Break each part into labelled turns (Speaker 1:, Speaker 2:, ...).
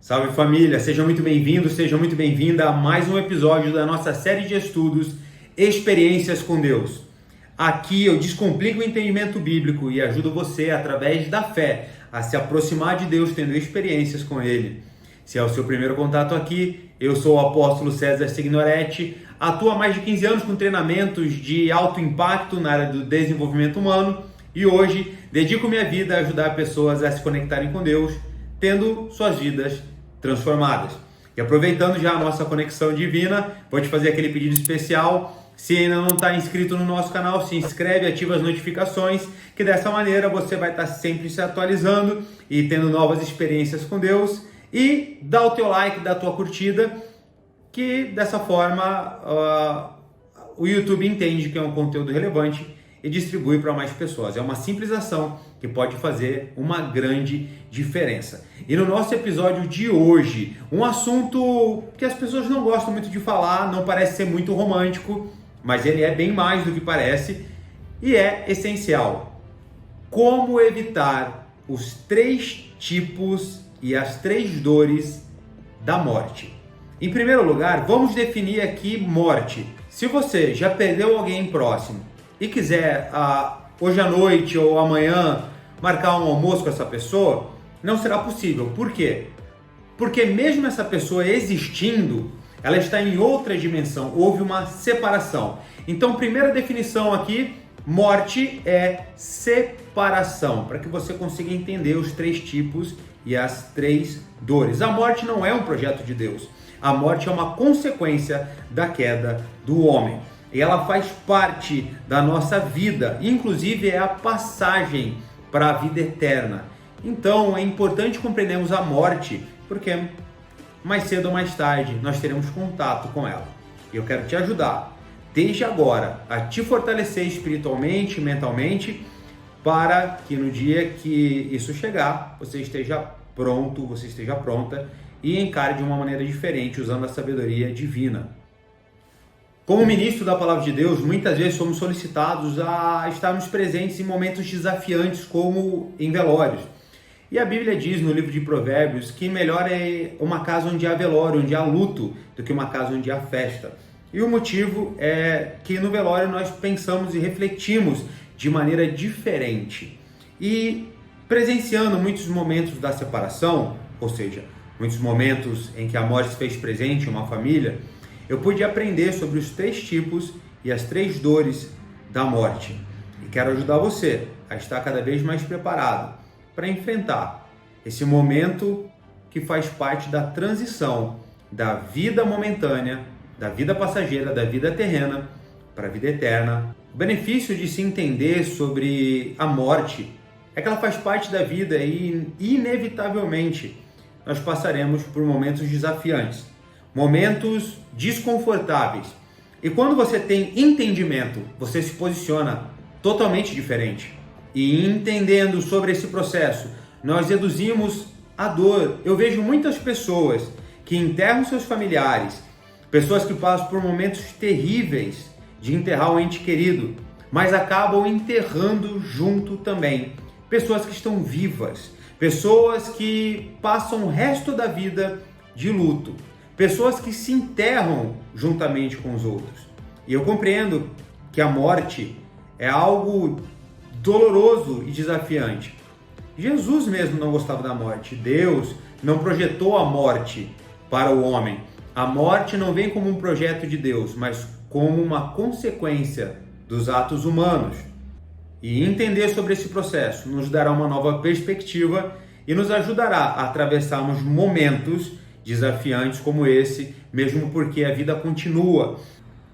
Speaker 1: Salve família, seja muito bem-vindo, seja muito bem-vinda a mais um episódio da nossa série de estudos Experiências com Deus. Aqui eu descomplico o entendimento bíblico e ajudo você, através da fé, a se aproximar de Deus tendo experiências com Ele. Se é o seu primeiro contato aqui, eu sou o apóstolo César Signoretti, atuo há mais de 15 anos com treinamentos de alto impacto na área do desenvolvimento humano e hoje dedico minha vida a ajudar pessoas a se conectarem com Deus, tendo suas vidas transformadas. E aproveitando já a nossa conexão divina, vou te fazer aquele pedido especial. Se ainda não está inscrito no nosso canal, se inscreve, ativa as notificações, que dessa maneira você vai estar sempre se atualizando e tendo novas experiências com Deus. E dá o teu like, dá a tua curtida, que dessa forma o YouTube entende que é um conteúdo relevante e distribui para mais pessoas. É uma simples ação que pode fazer uma grande diferença. E no nosso episódio de hoje, um assunto que as pessoas não gostam muito de falar, não parece ser muito romântico, mas ele é bem mais do que parece e é essencial. Como evitar os 3 tipos e as 3 dores da morte? Em primeiro lugar, vamos definir aqui morte. Se você já perdeu alguém próximo e quiser hoje à noite ou amanhã marcar um almoço com essa pessoa, não será possível. Por quê? Porque mesmo essa pessoa existindo, ela está em outra dimensão, houve uma separação. Então, primeira definição aqui, morte é separação, para que você consiga entender os 3 tipos e as 3 dores. A morte não é um projeto de Deus. A morte é uma consequência da queda do homem. E ela faz parte da nossa vida, inclusive é a passagem para a vida eterna. Então é importante compreendermos a morte, porque mais cedo ou mais tarde nós teremos contato com ela. E eu quero te ajudar, desde agora, a te fortalecer espiritualmente, mentalmente, para que no dia que isso chegar, você esteja pronto, você esteja pronta e encare de uma maneira diferente, usando a sabedoria divina. Como ministro da Palavra de Deus, muitas vezes somos solicitados a estarmos presentes em momentos desafiantes, como em velórios. E a Bíblia diz no livro de Provérbios que melhor é uma casa onde há velório, onde há luto, do que uma casa onde há festa. E o motivo é que no velório nós pensamos e refletimos de maneira diferente. E presenciando muitos momentos da separação, ou seja, muitos momentos em que a morte se fez presente em uma família, eu pude aprender sobre os 3 tipos e as 3 dores da morte. E quero ajudar você a estar cada vez mais preparado para enfrentar esse momento que faz parte da transição da vida momentânea, da vida passageira, da vida terrena para a vida eterna. O benefício de se entender sobre a morte é que ela faz parte da vida e, inevitavelmente, nós passaremos por momentos desafiantes, momentos desconfortáveis. E quando você tem entendimento, você se posiciona totalmente diferente. E entendendo sobre esse processo, nós reduzimos a dor. Eu vejo muitas pessoas que enterram seus familiares, pessoas que passam por momentos terríveis de enterrar um ente querido, mas acabam enterrando junto também pessoas que estão vivas, pessoas que passam o resto da vida de luto, pessoas que se enterram juntamente com os outros. E eu compreendo que a morte é algo doloroso e desafiante. Jesus mesmo não gostava da morte. Deus não projetou a morte para o homem. A morte não vem como um projeto de Deus, mas como uma consequência dos atos humanos. E entender sobre esse processo nos dará uma nova perspectiva e nos ajudará a atravessarmos momentos desafiantes como esse, mesmo porque a vida continua.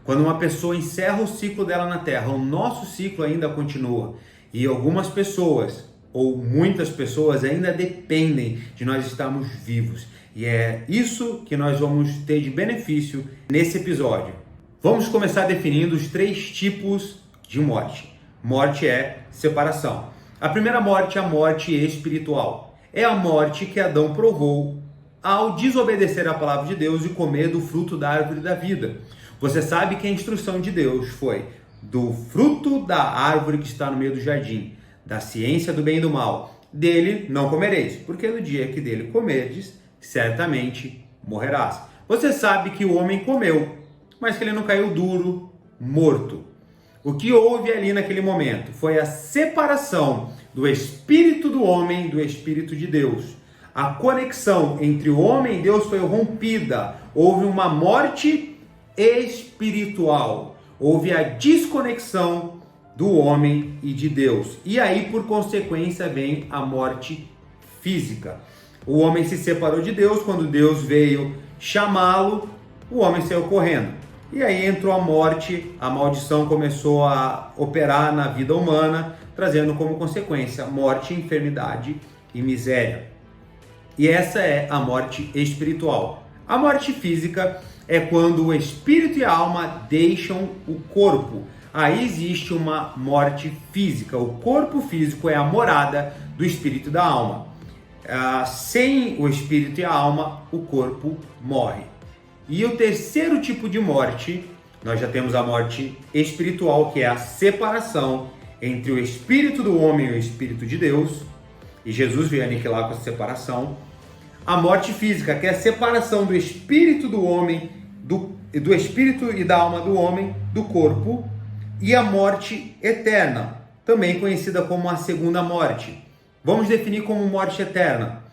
Speaker 1: Quando uma pessoa encerra o ciclo dela na Terra, o nosso ciclo ainda continua. E algumas pessoas, ou muitas pessoas, ainda dependem de nós estarmos vivos. E é isso que nós vamos ter de benefício nesse episódio. Vamos começar definindo os 3 tipos de morte. Morte é separação. A primeira morte é a morte espiritual. É a morte que Adão provou ao desobedecer a palavra de Deus e comer do fruto da árvore da vida. Você sabe que a instrução de Deus foi: do fruto da árvore que está no meio do jardim, da ciência do bem e do mal, dele não comereis, porque no dia que dele comerdes, certamente morrerás. Você sabe que o homem comeu, mas que ele não caiu duro, morto. O que houve ali naquele momento foi a separação do espírito do homem do espírito de Deus. A conexão entre o homem e Deus foi rompida. Houve uma morte espiritual. Houve a desconexão do homem e de Deus. E aí, por consequência, vem a morte física. O homem se separou de Deus. Quando Deus veio chamá-lo, o homem saiu correndo. E aí entrou a morte, a maldição começou a operar na vida humana, trazendo como consequência morte, enfermidade e miséria. E essa é a morte espiritual. A morte física é quando o espírito e a alma deixam o corpo. Aí existe uma morte física. O corpo físico é a morada do espírito e da alma. Sem o espírito e a alma, o corpo morre. E o terceiro tipo de morte, nós já temos a morte espiritual, que é a separação entre o espírito do homem e o espírito de Deus. E Jesus veio aniquilar com essa separação. A morte física, que é a separação do espírito do homem, do espírito e da alma do homem, do corpo. E a morte eterna, também conhecida como a segunda morte. Vamos definir como morte eterna,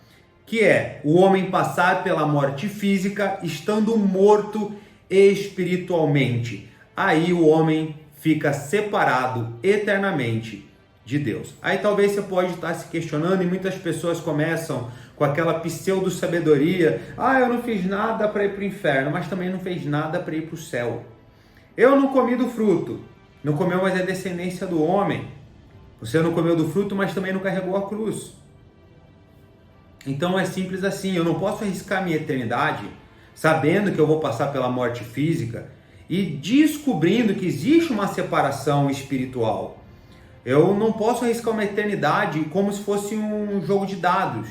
Speaker 1: que é o homem passar pela morte física estando morto espiritualmente. Aí o homem fica separado eternamente de Deus. Aí talvez você pode estar se questionando e muitas pessoas começam com aquela pseudo-sabedoria. Eu não fiz nada para ir para o inferno, mas também não fez nada para ir para o céu. Eu não comi do fruto. Não comeu, mas é descendência do homem. Você não comeu do fruto, mas também não carregou a cruz. Então é simples assim, eu não posso arriscar minha eternidade sabendo que eu vou passar pela morte física e descobrindo que existe uma separação espiritual. Eu não posso arriscar uma eternidade como se fosse um jogo de dados,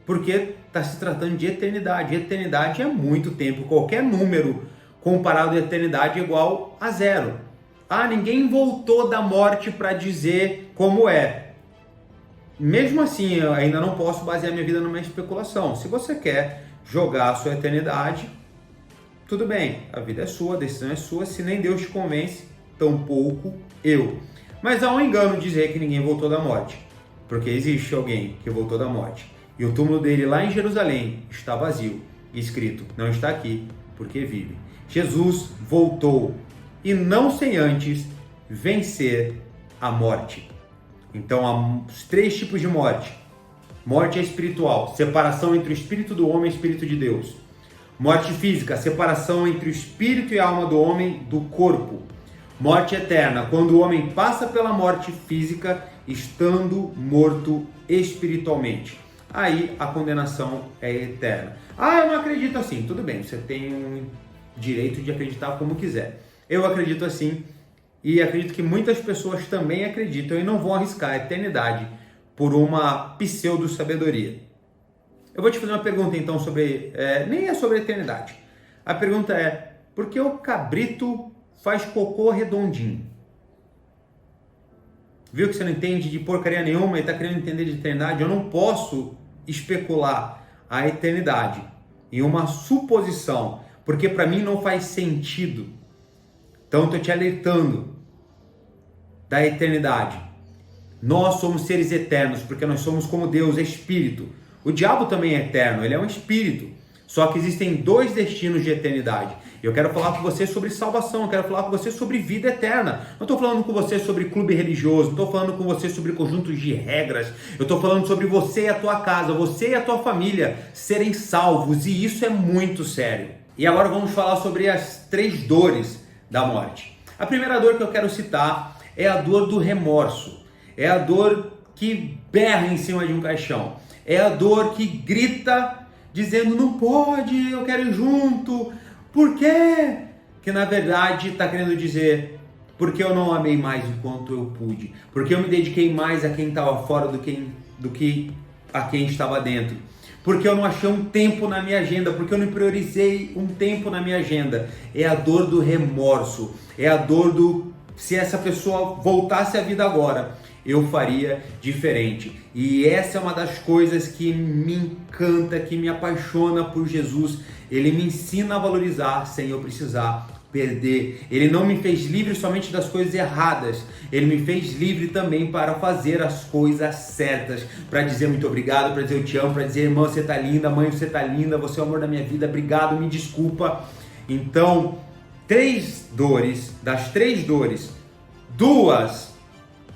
Speaker 1: porque está se tratando de eternidade. Eternidade é muito tempo, qualquer número comparado à eternidade é igual a zero. Ninguém voltou da morte para dizer como é. Mesmo assim, eu ainda não posso basear minha vida numa especulação. Se você quer jogar a sua eternidade, tudo bem, a vida é sua, a decisão é sua. Se nem Deus te convence, tampouco eu. Mas há um engano dizer que ninguém voltou da morte, porque existe alguém que voltou da morte. E o túmulo dele lá em Jerusalém está vazio, escrito, não está aqui, porque vive. Jesus voltou, e não sem antes vencer a morte. Então, há os três tipos de morte. Morte espiritual, separação entre o espírito do homem e o espírito de Deus. Morte física, separação entre o espírito e a alma do homem do corpo. Morte eterna, quando o homem passa pela morte física, estando morto espiritualmente. Aí a condenação é eterna. Eu não acredito assim. Tudo bem, você tem um direito de acreditar como quiser. Eu acredito assim. E acredito que muitas pessoas também acreditam e não vão arriscar a eternidade por uma pseudo-sabedoria. Eu vou te fazer uma pergunta então sobre... nem é sobre a eternidade. A pergunta é, por que o cabrito faz cocô redondinho? Viu que você não entende de porcaria nenhuma e está querendo entender de eternidade? Eu não posso especular a eternidade em uma suposição, porque para mim não faz sentido. Então estou te alertando da eternidade. Nós somos seres eternos, porque nós somos como Deus, espírito. O diabo também é eterno, ele é um espírito. Só que existem dois destinos de eternidade. Eu quero falar com você sobre salvação, eu quero falar com você sobre vida eterna. Não estou falando com você sobre clube religioso, não estou falando com você sobre conjuntos de regras. Eu estou falando sobre você e a tua casa, você e a tua família serem salvos. E isso é muito sério. E agora vamos falar sobre as três dores da morte. A primeira dor que eu quero citar é a dor do remorso. É a dor que berra em cima de um caixão. É a dor que grita dizendo, não pode, eu quero ir junto. Por quê? Que na verdade está querendo dizer, porque eu não amei mais do quanto eu pude. Porque eu me dediquei mais a quem estava fora do que a quem estava dentro. Porque eu não achei um tempo na minha agenda, porque eu não priorizei um tempo na minha agenda. É a dor do remorso, é a dor do... Se essa pessoa voltasse à vida agora, eu faria diferente. E essa é uma das coisas que me encanta, que me apaixona por Jesus. Ele me ensina a valorizar sem eu precisar perder. Ele não me fez livre somente das coisas erradas, ele me fez livre também para fazer as coisas certas, para dizer muito obrigado, para dizer eu te amo, para dizer irmã, você tá linda, mãe, você tá linda, você é o amor da minha vida, obrigado, me desculpa. Então, das três dores, duas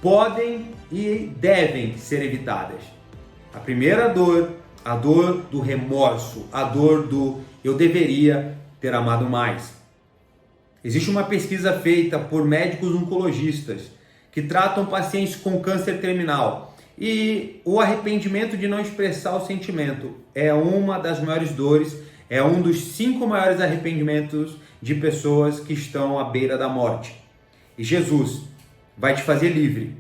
Speaker 1: podem e devem ser evitadas. A primeira dor, a dor do remorso, a dor do eu deveria ter amado mais. Existe uma pesquisa feita por médicos oncologistas que tratam pacientes com câncer terminal e o arrependimento de não expressar o sentimento é uma das maiores dores, é um dos 5 maiores arrependimentos de pessoas que estão à beira da morte. E Jesus vai te fazer livre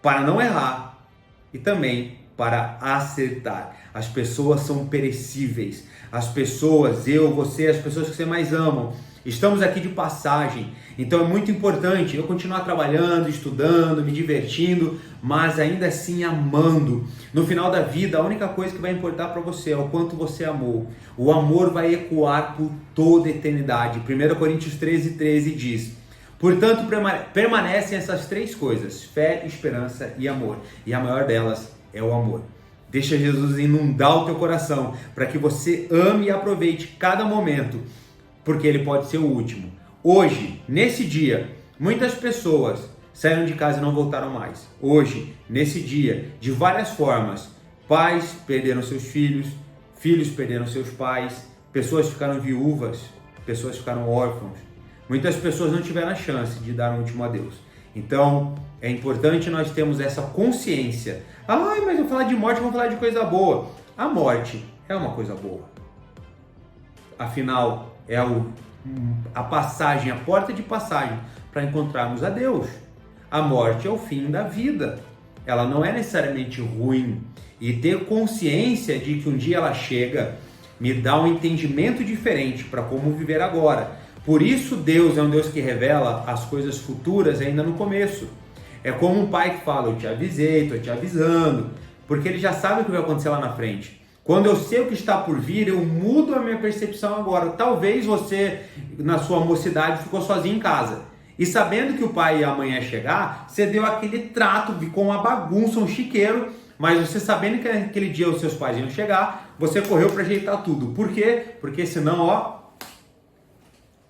Speaker 1: para não errar e também para acertar. As pessoas são perecíveis. As pessoas, eu, você, as pessoas que você mais ama, estamos aqui de passagem. Então é muito importante eu continuar trabalhando, estudando, me divertindo, mas ainda assim amando. No final da vida, a única coisa que vai importar para você é o quanto você amou. O amor vai ecoar por toda a eternidade. 1 Coríntios 13:13 diz: portanto, permanecem essas 3 coisas: fé, esperança e amor. E a maior delas é o amor. Deixa Jesus inundar o teu coração para que você ame e aproveite cada momento, porque ele pode ser o último. Hoje, nesse dia, muitas pessoas saíram de casa e não voltaram mais. Hoje, nesse dia, de várias formas, pais perderam seus filhos, filhos perderam seus pais, pessoas ficaram viúvas, pessoas ficaram órfãos. Muitas pessoas não tiveram a chance de dar um último adeus. Então, é importante nós termos essa consciência. Ai, mas eu falar de morte, vamos falar de coisa boa. A morte é uma coisa boa. Afinal, é a passagem, a porta de passagem para encontrarmos a Deus. A morte é o fim da vida. Ela não é necessariamente ruim. E ter consciência de que um dia ela chega me dá um entendimento diferente para como viver agora. Por isso Deus é um Deus que revela as coisas futuras ainda no começo. É como um pai que fala: eu te avisei, estou te avisando, porque ele já sabe o que vai acontecer lá na frente. Quando eu sei o que está por vir, eu mudo a minha percepção agora. Talvez você, na sua mocidade, ficou sozinho em casa. E sabendo que o pai e a mãe iam chegar, você deu aquele trato, ficou uma bagunça, um chiqueiro, mas você sabendo que naquele dia os seus pais iam chegar, você correu para ajeitar tudo. Por quê? Porque senão,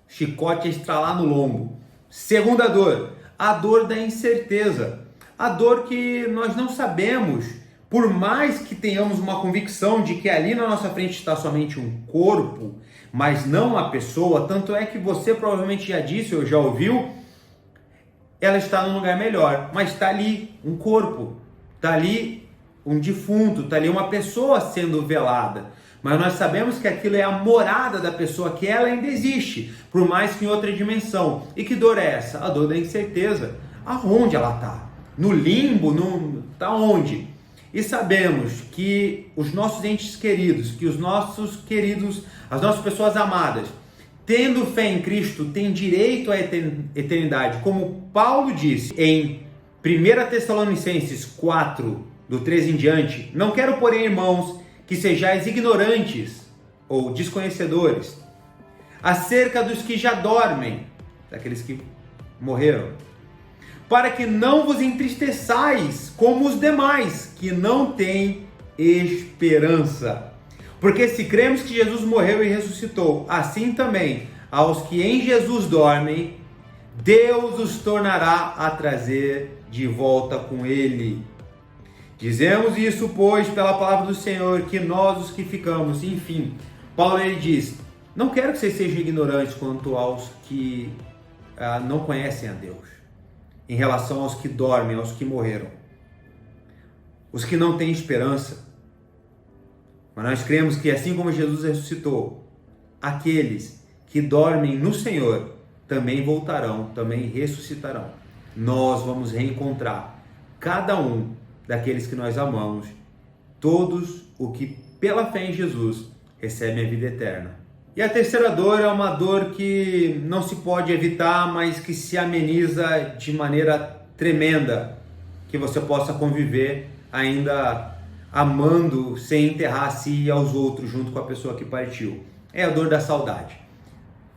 Speaker 1: chicote ia estralar no lombo. Segunda dor, a dor da incerteza. A dor que nós não sabemos, por mais que tenhamos uma convicção de que ali na nossa frente está somente um corpo, mas não a pessoa, tanto é que você provavelmente já disse ou já ouviu, ela está num lugar melhor, mas está ali um corpo, está ali um defunto, está ali uma pessoa sendo velada. Mas nós sabemos que aquilo é a morada da pessoa, que ela ainda existe, por mais que em outra dimensão. E que dor é essa? A dor da incerteza. Aonde ela está? No limbo? Está onde? E sabemos que os nossos entes queridos, que os nossos queridos, as nossas pessoas amadas, tendo fé em Cristo, têm direito à eternidade. Como Paulo disse em 1 Tessalonicenses 4, do 13 em diante: não quero, porém, irmãos, que sejais ignorantes ou desconhecedores acerca dos que já dormem, daqueles que morreram, para que não vos entristeçais como os demais, que não têm esperança. Porque se cremos que Jesus morreu e ressuscitou, assim também aos que em Jesus dormem, Deus os tornará a trazer de volta com ele. Dizemos isso, pois, pela palavra do Senhor, que nós os que ficamos, enfim. Paulo ele diz: não quero que vocês sejam ignorantes quanto aos que não conhecem a Deus, em relação aos que dormem, aos que morreram, os que não têm esperança. Mas nós cremos que assim como Jesus ressuscitou, aqueles que dormem no Senhor também voltarão, também ressuscitarão. Nós vamos reencontrar cada um daqueles que nós amamos, todos o que pela fé em Jesus recebem a vida eterna. E a terceira dor é uma dor que não se pode evitar, mas que se ameniza de maneira tremenda. que você possa conviver ainda amando sem enterrar a si e aos outros junto com a pessoa que partiu. É a dor da saudade.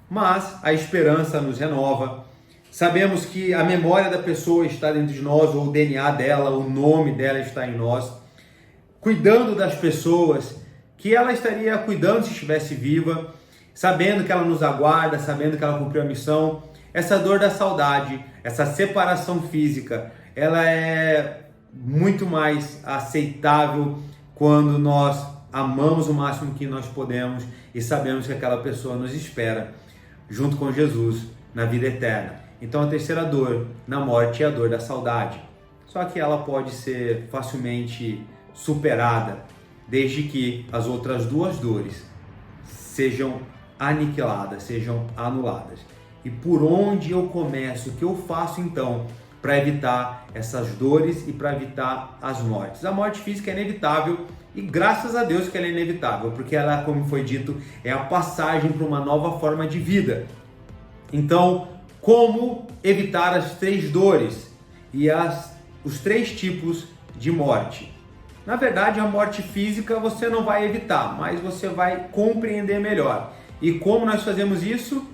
Speaker 1: Mas a esperança nos renova. Sabemos que a memória da pessoa está dentro de nós, ou o DNA dela, o nome dela está em nós. Cuidando das pessoas que ela estaria cuidando se estivesse viva, sabendo que ela nos aguarda, sabendo que ela cumpriu a missão. Essa dor da saudade, essa separação física, ela é muito mais aceitável quando nós amamos o máximo que nós podemos e sabemos que aquela pessoa nos espera junto com Jesus na vida eterna. Então a terceira dor na morte é a dor da saudade. Só que ela pode ser facilmente superada, desde que as outras duas dores sejam aniquiladas, sejam anuladas. E por onde eu começo, o que eu faço então para evitar essas dores e para evitar as mortes? A morte física é inevitável e graças a Deus que ela é inevitável, porque ela, como foi dito, é a passagem para uma nova forma de vida. Então, como evitar as três dores e os três tipos de morte? Na verdade, a morte física você não vai evitar, mas você vai compreender melhor. E como nós fazemos isso?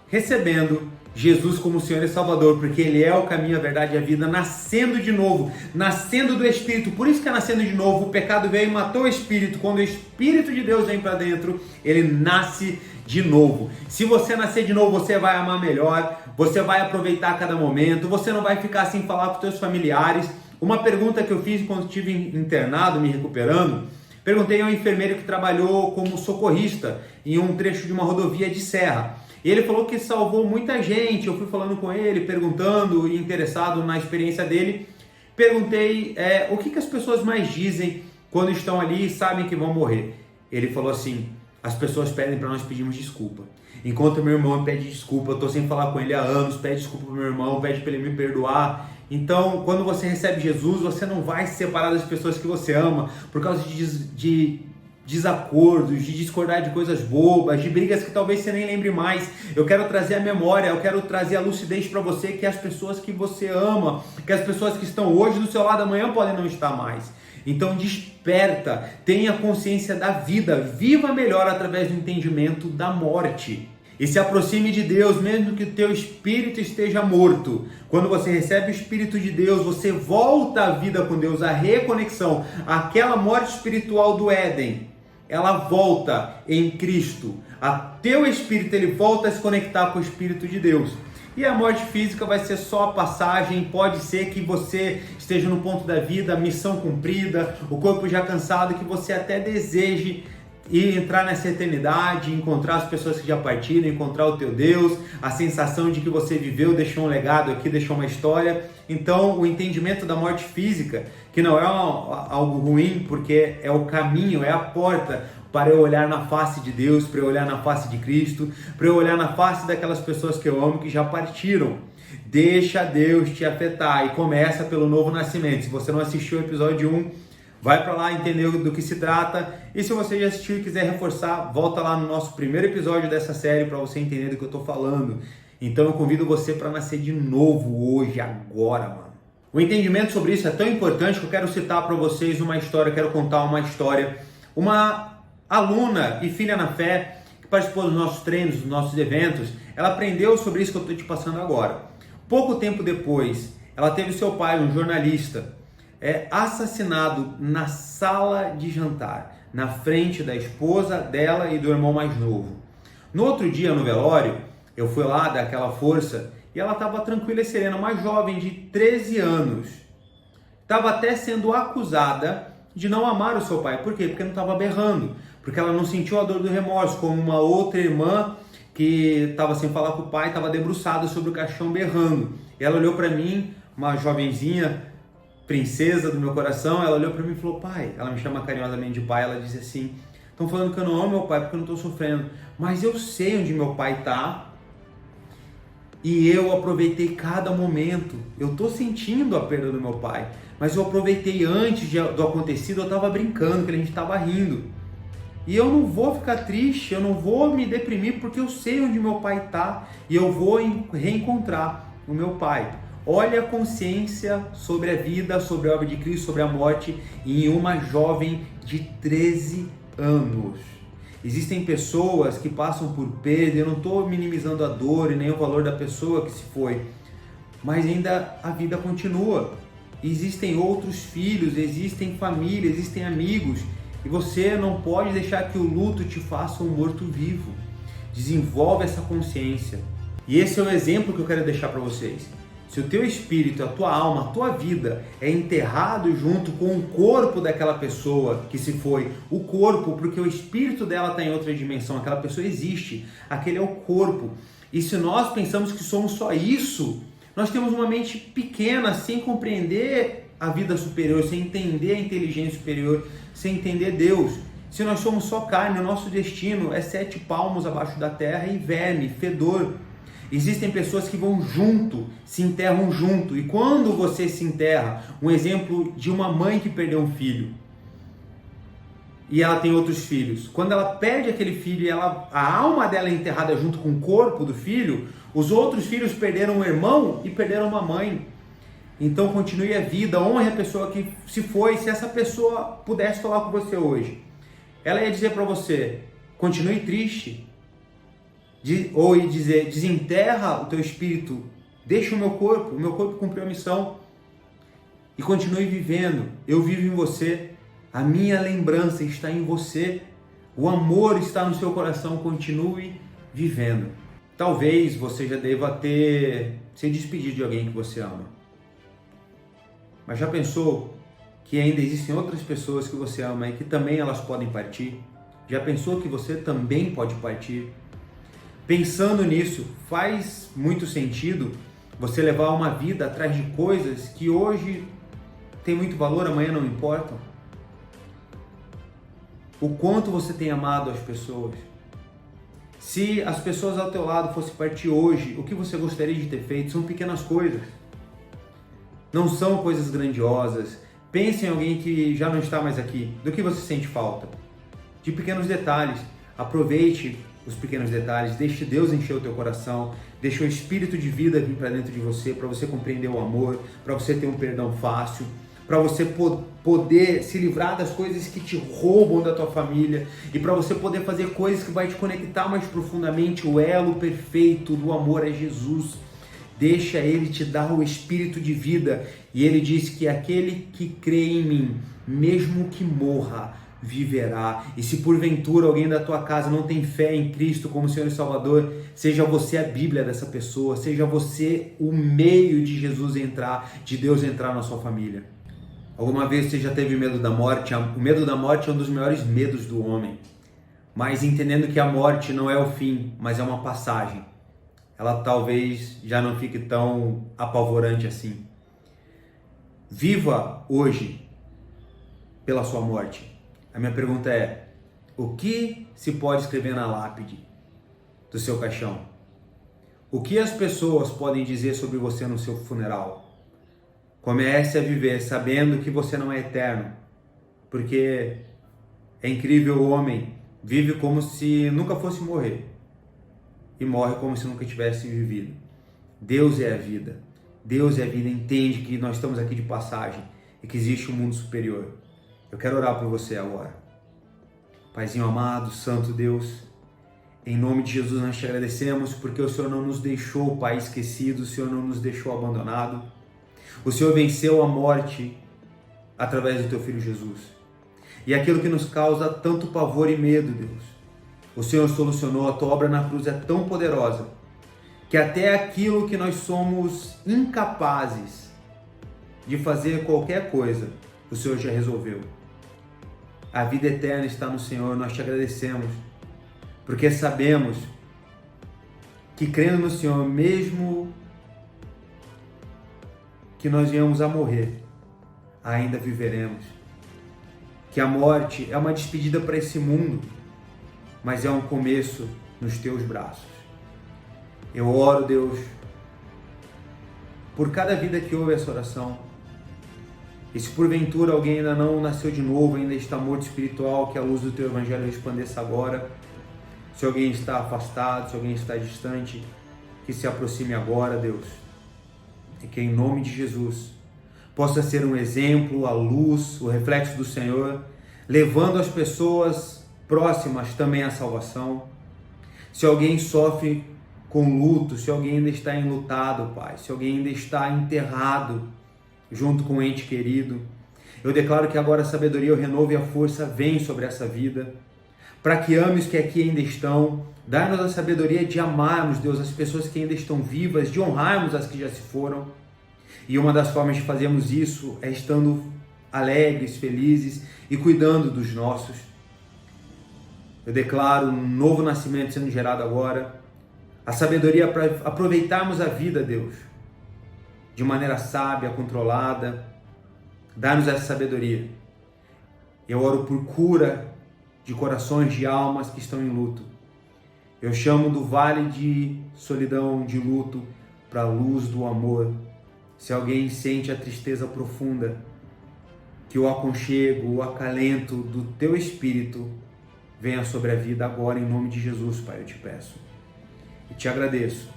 Speaker 1: Recebendo Jesus como Senhor e Salvador, porque Ele é o caminho, a verdade e a vida, nascendo de novo, nascendo do Espírito. Por isso que é nascendo de novo. O pecado veio e matou o Espírito. Quando o Espírito de Deus vem para dentro, ele nasce de novo. Se você nascer de novo, você vai amar melhor, você vai aproveitar cada momento, você não vai ficar sem falar para os seus familiares. Uma pergunta que eu fiz quando estive internado, me recuperando, perguntei a um enfermeiro que trabalhou como socorrista em um trecho de uma rodovia de serra. E ele falou que salvou muita gente. Eu fui falando com ele, perguntando e interessado na experiência dele. Perguntei o que as pessoas mais dizem quando estão ali e sabem que vão morrer. Ele falou assim: as pessoas pedem para nós pedirmos desculpa. Enquanto meu irmão pede desculpa, eu estou sem falar com ele há anos, pede desculpa para meu irmão, pede para ele me perdoar. Então, quando você recebe Jesus, você não vai se separar das pessoas que você ama por causa de desacordos, de discordar de coisas bobas, de brigas que talvez você nem lembre mais. Eu quero trazer a memória, eu quero trazer a lucidez para você, que as pessoas que você ama, que as pessoas que estão hoje do seu lado amanhã podem não estar mais. Então desperta, tenha consciência da vida, viva melhor através do entendimento da morte. E se aproxime de Deus, mesmo que o teu espírito esteja morto. Quando você recebe o Espírito de Deus, você volta à vida com Deus, a reconexão, aquela morte espiritual do Éden, ela volta em Cristo. A teu espírito, ele volta a se conectar com o Espírito de Deus. E a morte física vai ser só a passagem. Pode ser que você esteja no ponto da vida, missão cumprida, o corpo já cansado, que você até deseje e entrar nessa eternidade, encontrar as pessoas que já partiram, encontrar o teu Deus, a sensação de que você viveu, deixou um legado aqui, deixou uma história. Então, o entendimento da morte física, que não é algo ruim, porque é o caminho, é a porta para eu olhar na face de Deus, para eu olhar na face de Cristo, para eu olhar na face daquelas pessoas que eu amo, que já partiram. Deixa Deus te afetar e começa pelo novo nascimento. Se você não assistiu o episódio 1, vai para lá entender do que se trata. E se você já assistiu e quiser reforçar, volta lá no nosso primeiro episódio dessa série para você entender do que eu estou falando. Então eu convido você para nascer de novo hoje, agora, mano. O entendimento sobre isso é tão importante que eu quero citar para vocês uma história, quero contar uma história. Uma aluna e filha na fé que participou dos nossos treinos, dos nossos eventos, ela aprendeu sobre isso que eu estou te passando agora. Pouco tempo depois, ela teve seu pai, um jornalista, assassinado na sala de jantar, na frente da esposa dela e do irmão mais novo. No outro dia, no velório, eu fui lá dar aquela força e ela estava tranquila e serena, uma jovem de 13 anos. Estava até sendo acusada de não amar o seu pai. Por quê? Porque não estava berrando, porque ela não sentiu a dor do remorso, como uma outra irmã que estava sem falar com o pai, estava debruçada sobre o caixão berrando. E ela olhou para mim, uma jovenzinha, princesa do meu coração, ela olhou para mim e falou: pai, ela me chama carinhosamente de pai, ela disse assim: estão falando que eu não amo meu pai porque eu não estou sofrendo, mas eu sei onde meu pai está e eu aproveitei cada momento. Eu estou sentindo a perda do meu pai, mas eu aproveitei antes do acontecido, eu estava brincando, que a gente estava rindo. E eu não vou ficar triste, eu não vou me deprimir, porque eu sei onde meu pai está e eu vou reencontrar o meu pai. Olha a consciência sobre a vida, sobre a obra de Cristo, sobre a morte em uma jovem de 13 anos. Existem pessoas que passam por perda, eu não estou minimizando a dor e nem o valor da pessoa que se foi, mas ainda a vida continua. Existem outros filhos, existem família, existem amigos, e você não pode deixar que o luto te faça um morto-vivo. Desenvolve essa consciência. E esse é o exemplo que eu quero deixar para vocês. Se o teu espírito, a tua alma, a tua vida é enterrado junto com o corpo daquela pessoa que se foi, o corpo, porque o espírito dela está em outra dimensão, aquela pessoa existe, aquele é o corpo. E se nós pensamos que somos só isso, nós temos uma mente pequena, sem compreender a vida superior, sem entender a inteligência superior, sem entender Deus. Se nós somos só carne, o nosso destino é 7 palmos abaixo da terra e verme, fedor. Existem pessoas que vão junto, se enterram junto. E quando você se enterra, um exemplo de uma mãe que perdeu um filho e ela tem outros filhos. Quando ela perde aquele filho e a alma dela é enterrada junto com o corpo do filho, os outros filhos perderam um irmão e perderam uma mãe. Então continue a vida, honre a pessoa que se foi. Se essa pessoa pudesse falar com você hoje, ela ia dizer para você, continue triste. Ou ia dizer, desenterra o teu espírito, deixa o meu corpo cumpriu a missão e continue vivendo. Eu vivo em você, a minha lembrança está em você, o amor está no seu coração, continue vivendo. Talvez você já deva ter se despedido de alguém que você ama, mas já pensou que ainda existem outras pessoas que você ama e que também elas podem partir? Já pensou que você também pode partir? Pensando nisso, faz muito sentido você levar uma vida atrás de coisas que hoje tem muito valor, amanhã não importam? O quanto você tem amado as pessoas? Se as pessoas ao teu lado fossem partir hoje, o que você gostaria de ter feito? São pequenas coisas. Não são coisas grandiosas. Pense em alguém que já não está mais aqui. Do que você sente falta? De pequenos detalhes. Aproveite os pequenos detalhes, deixe Deus encher o teu coração, deixe o espírito de vida vir para dentro de você, para você compreender o amor, para você ter um perdão fácil, para você poder se livrar das coisas que te roubam da tua família e para você poder fazer coisas que vai te conectar mais profundamente. O elo perfeito do amor é Jesus. Deixa Ele te dar o espírito de vida, e Ele diz que aquele que crê em mim, mesmo que morra, viverá. E se porventura alguém da tua casa não tem fé em Cristo como Senhor e Salvador, seja você a Bíblia dessa pessoa, seja você o meio de Jesus entrar, de Deus entrar na sua família. Alguma vez você já teve medo da morte? O medo da morte é um dos maiores medos do homem, mas entendendo que a morte não é o fim, mas é uma passagem, ela talvez já não fique tão apavorante assim. Viva hoje pela sua morte. A minha pergunta é, o que se pode escrever na lápide do seu caixão? O que as pessoas podem dizer sobre você no seu funeral? Comece a viver sabendo que você não é eterno, porque é incrível, o homem vive como se nunca fosse morrer e morre como se nunca tivesse vivido. Deus é a vida. Deus é a vida. Entende que nós estamos aqui de passagem e que existe um mundo superior. Eu quero orar por você agora. Paizinho amado, santo Deus, em nome de Jesus nós te agradecemos porque o Senhor não nos deixou, Pai, esquecido, o Senhor não nos deixou abandonado. O Senhor venceu a morte através do teu Filho Jesus. E aquilo que nos causa tanto pavor e medo, Deus, o Senhor solucionou. A tua obra na cruz é tão poderosa que até aquilo que nós somos incapazes de fazer qualquer coisa, o Senhor já resolveu. A vida eterna está no Senhor. Nós te agradecemos, porque sabemos que crendo no Senhor, mesmo que nós venhamos a morrer, ainda viveremos. Que a morte é uma despedida para esse mundo, mas é um começo nos teus braços. Eu oro, Deus, por cada vida que ouve essa oração. E se porventura alguém ainda não nasceu de novo, ainda está morto espiritual, que a luz do teu evangelho resplandeça agora. Se alguém está afastado, se alguém está distante, que se aproxime agora, Deus. e que em nome de Jesus possa ser um exemplo, a luz, o reflexo do Senhor, levando as pessoas próximas também à salvação. Se alguém sofre com luto, se alguém ainda está enlutado, Pai, se alguém ainda está enterrado junto com um ente querido, eu declaro que agora a sabedoria, o renovo e a força vêm sobre essa vida, para que ame os que aqui ainda estão. Dá-nos a sabedoria de amarmos, Deus, as pessoas que ainda estão vivas, de honrarmos as que já se foram. E uma das formas de fazermos isso é estando alegres, felizes e cuidando dos nossos. Eu declaro um novo nascimento sendo gerado agora, a sabedoria para aproveitarmos a vida, Deus, de maneira sábia, controlada. Dá-nos essa sabedoria. Eu oro por cura de corações, de almas que estão em luto. Eu chamo do vale de solidão, de luto, para a luz do amor. Se alguém sente a tristeza profunda, que o aconchego, o acalento do teu Espírito venha sobre a vida agora, em nome de Jesus, Pai, eu te peço. E te agradeço,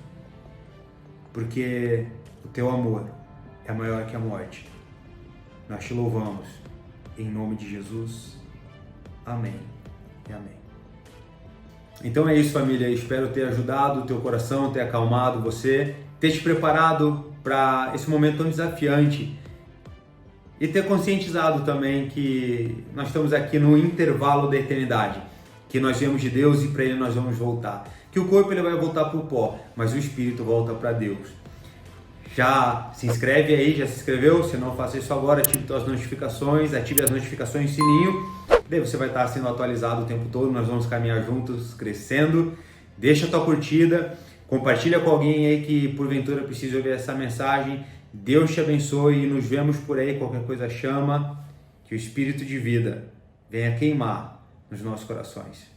Speaker 1: porque o teu amor é maior que a morte. Nós te louvamos, em nome de Jesus. Amém e amém. Então é isso, família. Espero ter ajudado o teu coração, ter acalmado você, ter te preparado para esse momento tão desafiante e ter conscientizado também que nós estamos aqui no intervalo da eternidade, que nós viemos de Deus e para Ele nós vamos voltar. Que o corpo ele vai voltar para o pó, mas o espírito volta para Deus. Já se inscreve aí, já se inscreveu? Se não, faça isso agora, ative as notificações, ative as notificações, sininho. Daí você vai estar sendo atualizado o tempo todo, nós vamos caminhar juntos, crescendo. Deixa a tua curtida, compartilha com alguém aí que porventura precise ouvir essa mensagem. Deus te abençoe e nos vemos por aí, qualquer coisa chama, que o Espírito de vida venha queimar nos nossos corações.